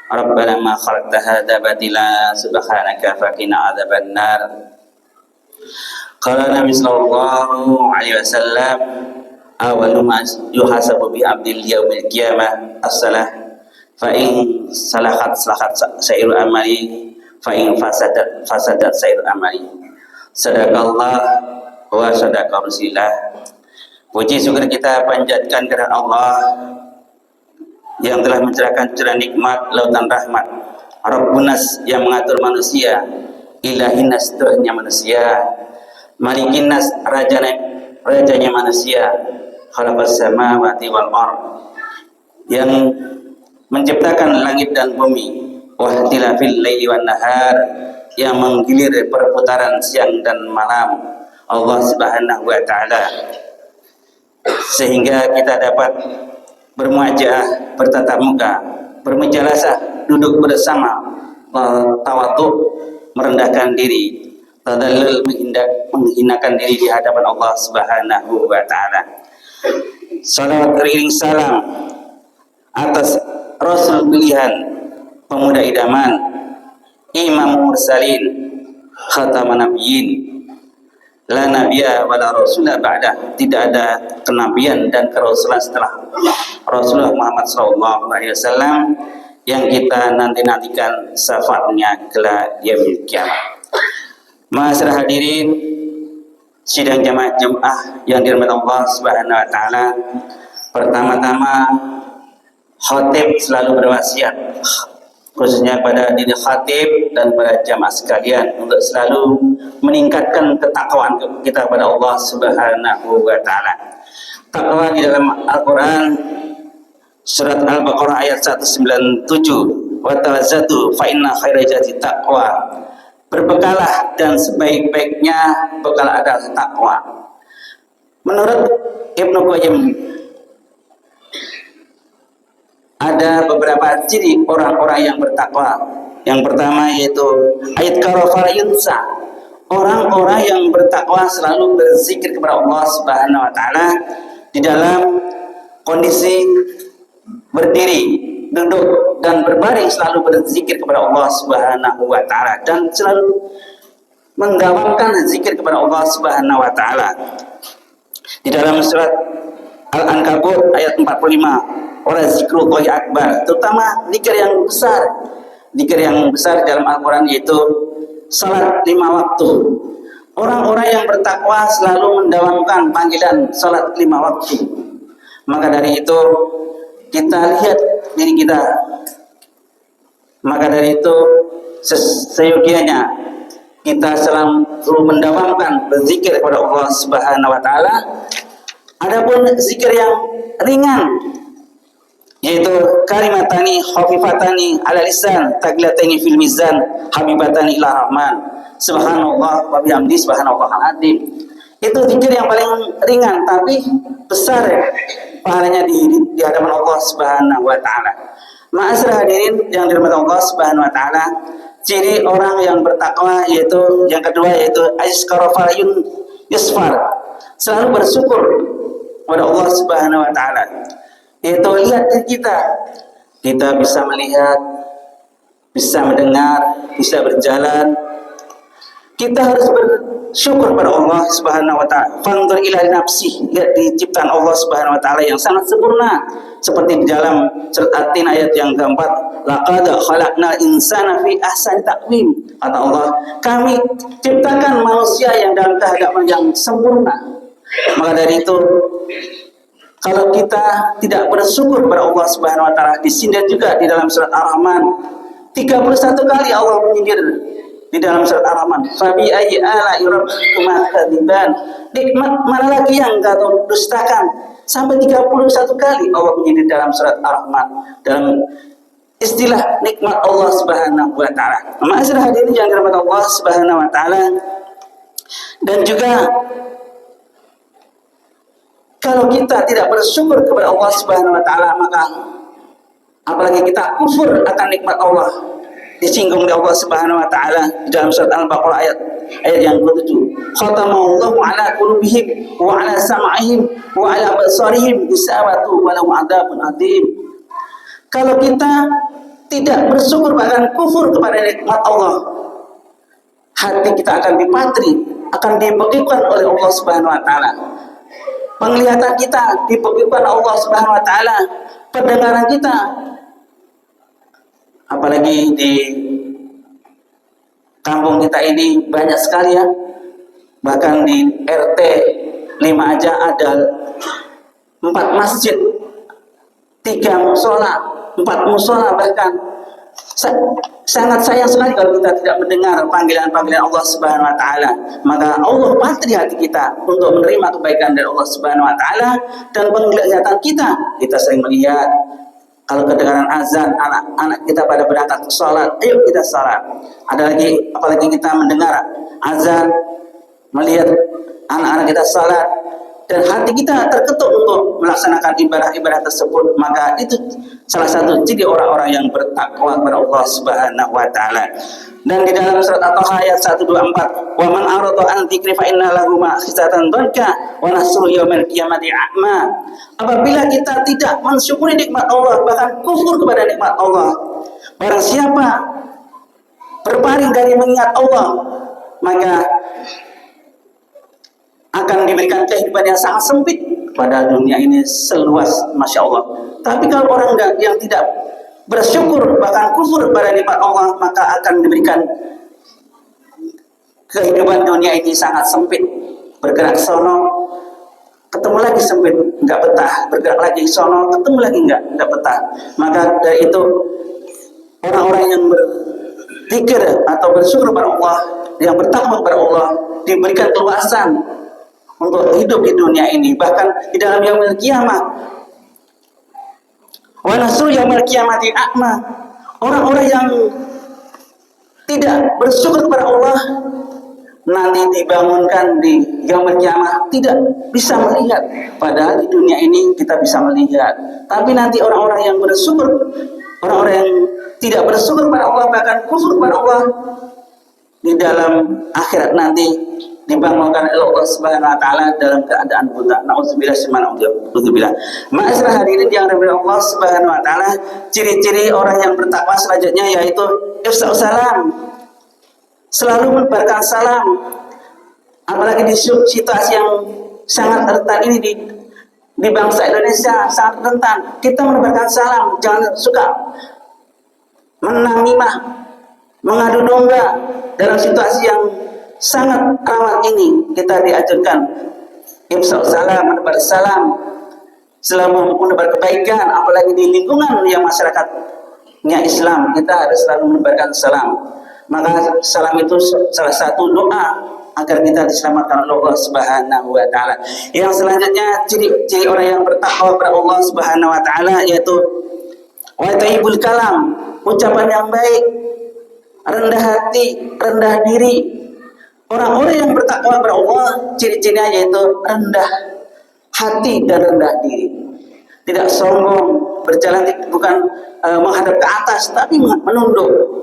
Rabbana ma khalaqta hadza batila subhanaka faqina adzabannar. Qala Nabi sallallahu alaihi wasallam, awwalu ma yuhasabu bi abdil yaumil qiyamah as-salah, fa in salahat salahat sairu amali, fa in fasadat fasadat sairu amali. Sadaqallah wa sadaqa Rasulullah. Puji syukur kita panjatkan kepada Allah yang telah mencurahkan curah nikmat lautan rahmat, Rabbunas yang mengatur manusia, Ilahinas Tuhannya manusia, Malikinas rajanya manusia, Khalaqas samawati wal ard yang menciptakan langit dan bumi, wahtilafil laili wan nahar yang menggilir perputaran siang dan malam Allah Subhanahu wa taala, sehingga kita dapat bermuajah, bertatap muka, bermujalasah, duduk bersama, tawadhu, merendahkan diri, tadallul, menghinakan diri di hadapan Allah Subhanahu wa taala. Salawat ring salam atas Rasul pilihan, pemuda idaman, Imam Mursalin, Khataman Nabiyyin, la nabiyya wala rasulah ba'dah, tidak ada kenabian dan kerasulan setelah Rasulullah Muhammad SAW yang kita nanti-nantikan syafaatnya kelak yaumil qiyamah. Ma'asyiral hadirin sidang jamaah Jumat yang dirahmati Allah Subhanahu wa taala, pertama-tama khatib selalu berwasiat khususnya pada diri khatib dan pada jamaah sekalian untuk selalu meningkatkan ketakwaan kita kepada Allah Subhanahu wa taala. Takwa di dalam Al-Qur'an surat Al-Baqarah ayat 197, wa tawazzatu fa inna khairal zati taqwa. Berbekalah dan sebaik-baiknya bekal adalah takwa. Menurut Ibnu Qayyim ada beberapa ciri orang-orang yang bertakwa. Yang pertama yaitu ayat karofara yunsa, orang-orang yang bertakwa selalu berzikir kepada Allah Subhanahu wa taala di dalam kondisi berdiri, duduk dan berbaring, selalu berzikir kepada Allah Subhanahu wa taala dan selalu mendawamkan zikir kepada Allah Subhanahu wa taala. Di dalam surat Al-Ankabut ayat 45, ora zikrullahi akbar, terutama zikir yang besar. Zikir yang besar dalam Al-Quran yaitu salat 5 waktu. Orang-orang yang bertakwa selalu mendawamkan panggilan salat 5 waktu. Maka dari itu kita lihat diri kita. Maka dari itu seyogianya kita selalu mendawamkan berzikir kepada Allah Subhanahu wa taala. Adapun zikir yang ringan yaitu kalimatani khafifatani ala lisan taglatani fil mizan habibatani ila rahman subhanallah wa bihamdi subhanallah al-azim. Itu zikir yang paling ringan tapi besar pahalanya di hadapan Allah Subhanahu wa taala. Ma'asyiral hadirin yang dirahmati Allah Subhanahu wa taala, ciri orang yang bertakwa yaitu yang kedua yaitu aiskarafayun yusfar, selalu bersyukur kepada Allah Subhanahu wa taala. Yaitu lihat diri kita bisa melihat, bisa mendengar, bisa berjalan. Kita harus bersyukur pada Allah Subhanahu wa taala. Fanzur ila nafsi, lihat di ciptaan Allah Subhanahu wa taala yang sangat sempurna, seperti di dalam surat At-Tin ayat yang keempat, laqad khalaqnal insana fi ahsani taqwim. Kata Allah, kami ciptakan manusia yang dalam keadaan yang sempurna. Maka dari itu, kalau kita tidak bersyukur kepada Allah Subhanahu wa taala, disindir juga di dalam surat Ar-Rahman 31 kali Allah menyindir di dalam surat Ar-Rahman. Fabi ayyi ala'i rabbikuma kadziban. Nikmat mana lagi yang kau dustakan? Sampai 31 kali Allah menyindir dalam surat Ar-Rahman dalam istilah nikmat Allah Subhanahu wa taala. Ma'asyiral hadirin yang dirahmati Allah Subhanahu wa taala, dan juga kalau kita tidak bersyukur kepada Allah Subhanahu wa taala, maka apalagi kita kufur akan nikmat Allah, disinggung oleh Allah Subhanahu wa taala di dalam surat Al-Baqarah ayat yang ke-7. Khatamallahu ala qulubihim wa ala sam'ihim wa ala absarihim gisawatu wa lahum adzabun adzim. Kalau kita tidak bersyukur bahkan kufur kepada nikmat Allah, hati kita akan dipatri, akan dibekukan oleh Allah Subhanahu wa taala. Penglihatan kita dibekukan Allah Subhanahu wa taala, pendengaran kita, apalagi di kampung kita ini banyak sekali ya, bahkan di RT 5 aja ada 4 masjid, 3 musola, 4 musola bahkan. Sangat sayang sekali kalau kita tidak mendengar panggilan-panggilan Allah Subhanahu wa taala. Maka Allah patri hati kita untuk menerima kebaikan dari Allah Subhanahu wa taala, dan penglihatan kita sering melihat kalau kedengaran azan anak-anak kita pada berangkat ke salat, ayo kita salat. Ada lagi apalagi kita mendengar azan, melihat anak-anak kita salat, dan hati kita terketuk untuk melaksanakan ibadah-ibadah tersebut, maka itu salah satu ciri orang-orang yang bertakwa kepada Allah Subhanahu wa taala. Dan di dalam surat At-Taha ayat 124, "Wa man arada an dzikri fa inna lahu ma'isatan dhanka wa nasru yaumil qiyamati a'ma." Apabila kita tidak mensyukuri nikmat Allah, bahkan kufur kepada nikmat Allah, barang siapa berpaling dari mengingat Allah, maka akan diberikan kehidupan yang sangat sempit pada dunia ini seluas Masya Allah. Tapi kalau orang yang tidak bersyukur bahkan kufur pada nikmat Allah, maka akan diberikan kehidupan dunia ini sangat sempit. Bergerak sono ketemu lagi sempit, nggak betah. Bergerak lagi sono ketemu lagi nggak betah. Maka dari itu orang-orang yang berzikir atau bersyukur kepada Allah, yang bertakwa kepada Allah, diberikan keluasan untuk hidup di dunia ini, bahkan di dalam yaumil qiyamah. Wa nasru yaumil qiyamati a'ma. Orang-orang yang tidak bersyukur kepada Allah nanti dibangunkan di yaumil qiyamah tidak bisa melihat, padahal di dunia ini kita bisa melihat. Tapi nanti orang-orang yang bersyukur, orang-orang yang tidak bersyukur kepada Allah bahkan kufur kepada Allah, di dalam akhirat nanti dibangunkan oleh Allah Subhanahu wa taala dalam keadaan buta. Nauzubillah subhanallahi. Ma'asyiral hadirin yang dirahmati Allah Subhanahu wa taala, ciri-ciri orang yang bertakwa selanjutnya yaitu ifsa'us salam. Selalu menebarkan salam. Apalagi di situasi yang sangat rentan ini di bangsa Indonesia sangat rentan. Kita menebarkan salam, jangan suka menamimah, mengadu domba dalam situasi yang sangat rawan ini. Kita diajarkan ifsa'us salam, menebar salam, selalu menebar kebaikan, apalagi di lingkungan yang masyarakatnya Islam, kita harus selalu menebarkan salam. Maka salam itu salah satu doa agar kita diselamatkan oleh Allah Subhanahu wa taala. Yang selanjutnya ciri orang yang bertakwa kepada Allah Subhanahu wa taala yaitu wa thayyibul kalam, ucapan yang baik, rendah hati, rendah diri. Orang-orang yang bertakwa kepada Allah ciri-cirinya yaitu rendah hati dan rendah diri. Tidak sombong, berjalan bukan menghadap ke atas tapi menunduk.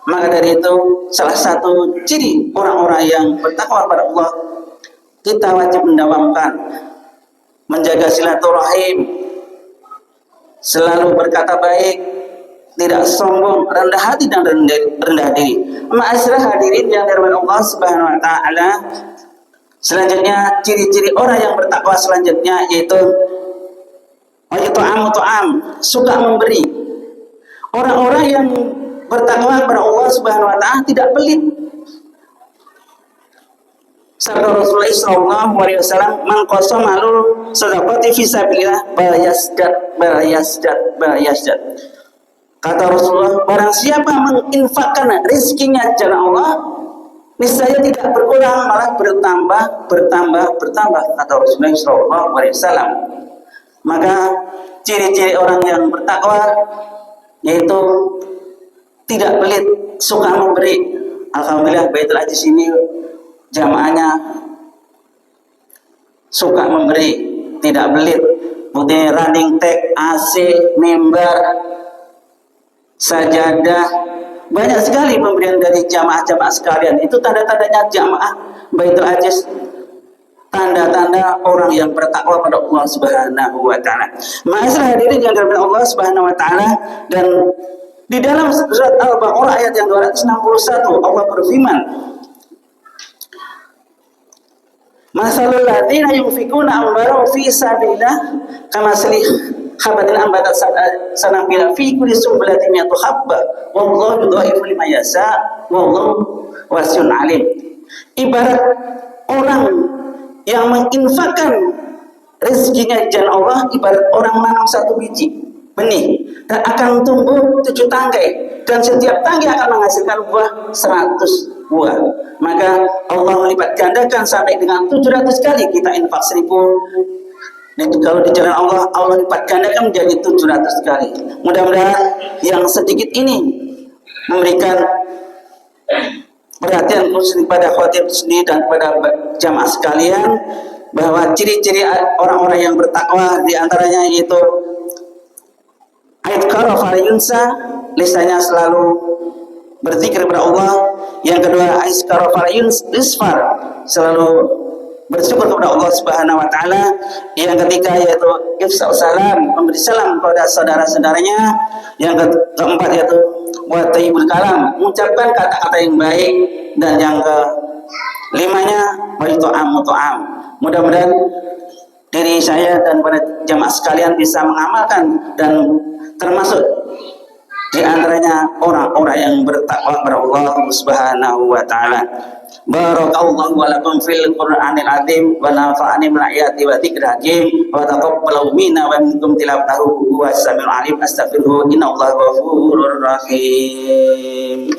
Maka dari itu salah satu ciri orang-orang yang bertakwa kepada Allah, kita wajib mendawamkan, menjaga silaturahim, selalu berkata baik, tidak sombong, rendah hati dan rendah diri. Ma'asyiral hadirin yang dirahmati Allah Subhanahu wa taala, selanjutnya ciri-ciri orang yang bertakwa selanjutnya yaitu ta'am, suka memberi. Orang-orang yang bertakwa kepada Allah Subhanahu wa taala tidak pelit. Sabda Rasulullah sallallahu alaihi wasallam, "Man qasama malu sadaqati fi sabilillah balayasjad." Kata Rasulullah, barang siapa menginfakkan rezekinya jalan Allah, niscaya tidak berkurang, malah bertambah, kata Rasulullah sallallahu alaihi wasallam. Maka ciri-ciri orang yang bertakwa yaitu tidak pelit, suka memberi. Alhamdulillah Baitul Aziz ini jamaahnya suka memberi, tidak pelit. Putih running tag, AC, mimbar, sajadah, banyak sekali pemberian dari jamaah-jamaah sekalian. Itu tanda-tandanya jamaah Baitul Aziz, tanda-tanda orang yang bertakwa pada Allah Subhanahu wa taala. Ma'asyiral hadirin yang dirahmati Allah Subhanahu wa taala, dan Di dalam surat Al-Baqarah ayat yang 261 Allah berfirman, Masalul ladzina yunfikuna amwalahum fi sabilillah kamathali habatin ambatat sanabila fi kulli sunbulatin mi'atu habba wallahu yudha'ifu liman yasha wallahu wasi'un alim. Ibarat orang yang menginfakkan rezekinya di jalan Allah ibarat orang menanam satu biji benih dan akan tumbuh 7 tangkai dan setiap tangkai akan menghasilkan buah 100 buah. Maka Allah melipat gandakan sampai dengan 700 kali kita infak 1000. Kalau di jalan Allah, Allah lipat gandakan menjadi 700 kali. Mudah-mudahan yang sedikit ini memberikan perhatian khusus pada khatib sendiri dan pada jamaah sekalian bahwa ciri-ciri orang-orang yang bertakwa diantaranya yaitu ayat fala yunsa, lisannya selalu berzikir kepada Allah. Yang kedua, aiskara fala yusfar, selalu bersyukur kepada Allah Subhanahu wa taala. Yang ketiga yaitu ifsa'u salam, memberi salam kepada saudara-saudaranya. Yang keempat yaitu wa thayyibul kalam, mengucapkan kata-kata yang baik. Dan yang kelimanya wa it'am. Mudah-mudahan diri saya dan para jamaah sekalian bisa mengamalkan dan termasuk di antaranya orang-orang yang bertakwa kepada Allah Subhanahu wa taala. Barakallahu wa lakum fil Qur'anil azim wa nafa'ani bil ayati wa dzikril hakim wa taqabbalu minna wa minkum tilawatahu wa samiul alim. Astaghfirullah innallaha ghafurur rahim.